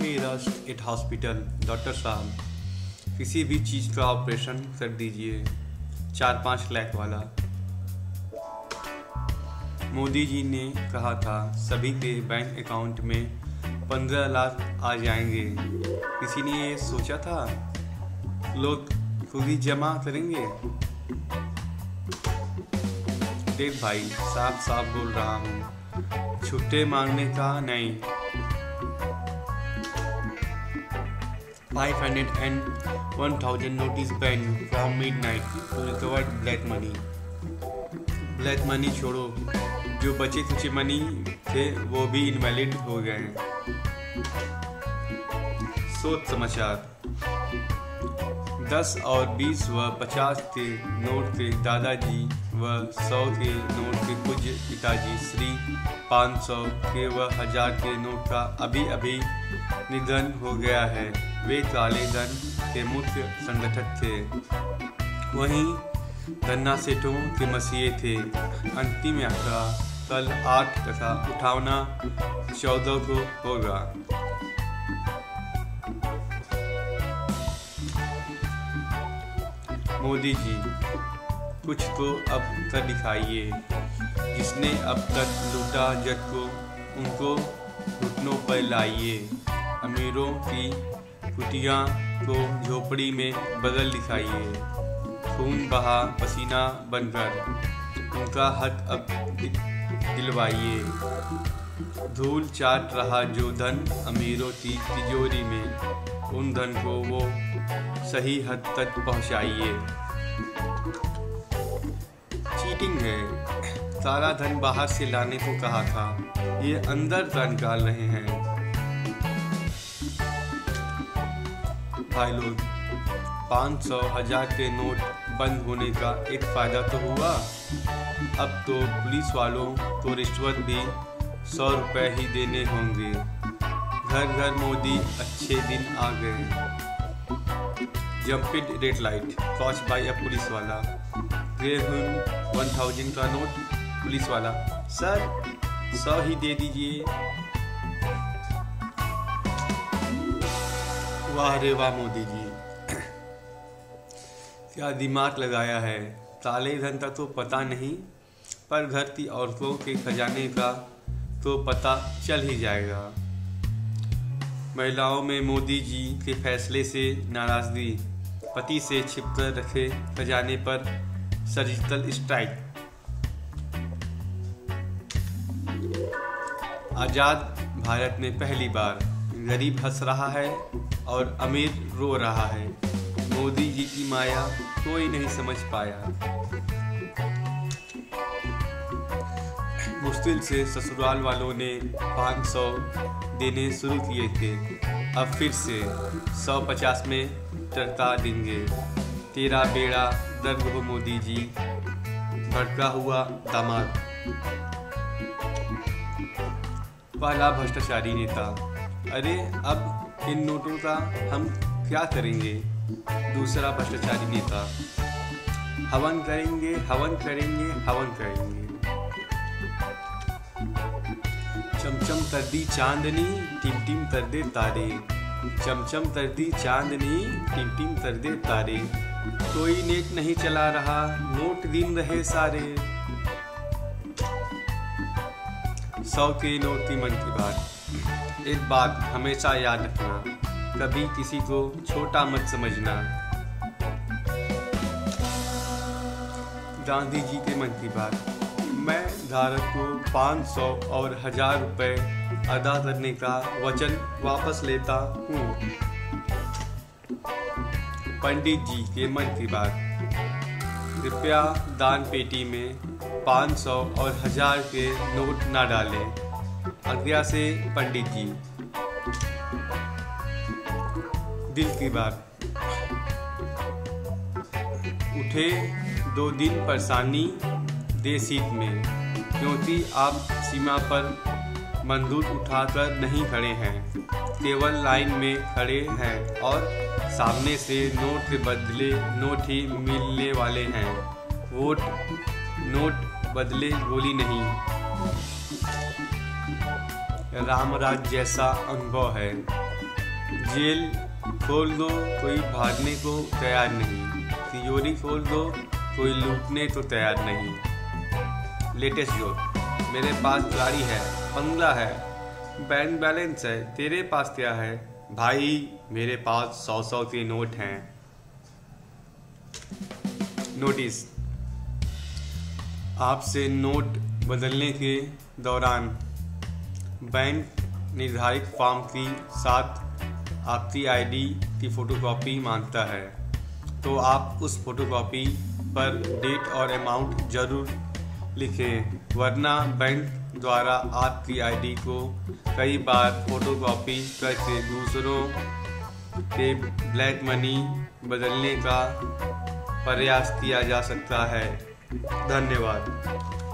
में rust eight hospital. Doctor साहब, किसी भी चीज़ का ऑपरेशन कर दीजिए, 4-5 लाख वाला। मोदी जी ने कहा था सभी के बैंक अकाउंट में 15 लाख आ जाएंगे। किसी ने ये सोचा था लोग खुद ही जमा करेंगे? देख भाई, साफ साफ बोल रहा हूँ, छुट्टे मांगने का नहीं। 500 and 1000 notice banned from midnight to recover black money। Black money छोड़ो, जो बचे कुचे मनी थे वो भी इनवैलिड हो गए। सोच समाचार। 10 और 20 व 50 के नोट के दादाजी व 100 के नोट के पूज्य पिताजी श्री 500 के व 1000 के नोट का अभी अभी निधन हो गया है। वे काले धन के मुख्य संगठक थे, वहीं धन्ना सेठों के मसीहे थे। अंतिम यात्रा कल 8 तथा उठावना 14 को होगा। मोदी जी, कुछ तो अब कर दिखाइए। जिसने अब तक लूटा जग को, उनको घुटनों पर लाइए। अमीरों की कुटिया को झोपड़ी में बदल दिखाइए। खून बहा पसीना बनकर उनका हक अब दिलवाइए। धूल चाट रहा जो धन अमीरों की तिजोरी में, उन धन को वो सही हद तक पहुंचाइए। चीटिंग है, सारा धन बाहर से लाने को कहा था, ये अंदर का निकाल रहे हैं। भाई लोग, 500 1000 के नोट बंद होने का एक फायदा तो हुआ। अब तो पुलिस वालों को रिश्वत भी 100 रुपये ही देने होंगे। घर घर मोदी, अच्छे दिन आ गए। Jumped red light caught by a police वाला। गए 1000 का नोट। पुलिस वाला, सर 100 ही दे दीजिए। वाह रे वाह मोदी जी, क्या दिमाग लगाया है। काले धन का तो पता नहीं, पर घर की औरतों के खजाने का तो पता चल ही जाएगा। महिलाओं में मोदी जी के फैसले से नाराजगी। पति से छिपकर रखे खजाने पर सर्जिकल स्ट्राइक। आजाद भारत में पहली बार गरीब हंस रहा है और अमीर रो रहा है। मोदी जी की माया कोई नहीं समझ पाया। मुश्किल से ससुराल वालों ने 500 देने शुरू किए थे, अब फिर से 150 में टरका देंगे। तेरा बेड़ा दर्द हो मोदी जी, भड़का हुआ दामाद। पहला भ्रष्टाचारी नेता, अरे अब इन नोटों का हम क्या करेंगे। दूसरा भ्रष्टाचारी नेता, हवन करेंगे हवन करेंगे हवन करेंगे। चमचम कर दी चांदनी, टिम टिम कर दे तारे। चमचम कर दी चांदनी, टिम टिम कर दे तारे। कोई नेक नहीं चला रहा, नोट गिन रहे सारे। 100 के नोट की मन की बात। एक बात हमेशा याद रखना, कभी किसी को छोटा मत समझना। गांधी जी के मन की बात। मैं धारक को 500 और 1000 रुपए अदा करने का वचन वापस लेता हूँ। पंडित जी के मन की बात। कृपया दान पेटी में 500 और 1000 के नोट ना डालें। आज्ञा से पंडित जी। दिल की बात। उठे 2 दिन परेशानी दे सीट में, क्योंकि आप सीमा पर बंदूक उठाकर नहीं खड़े हैं, केवल लाइन में खड़े हैं और सामने से नोट के बदले नोट ही मिलने वाले हैं। वोट नोट बदले गोली नहीं। रामराज जैसा अनुभव है। जेल खोल दो, कोई भागने को तैयार नहीं। तिजोरी खोल दो, कोई लूटने तो तैयार नहीं। लेटेस्ट जोक, मेरे पास गाड़ी है, बंगला है, बैंक बैलेंस है, तेरे पास क्या है? भाई मेरे पास 100 के नोट हैं। नोटिस, आपसे नोट बदलने के दौरान बैंक निर्धारित फॉर्म के साथ आपकी आईडी की फ़ोटोकॉपी मांगता है, तो आप उस फोटोकॉपी पर डेट और अमाउंट ज़रूर लिखें, वरना बैंक द्वारा आपकी आईडी को कई बार फोटोकॉपी करके दूसरों के ब्लैक मनी बदलने का प्रयास किया जा सकता है। धन्यवाद।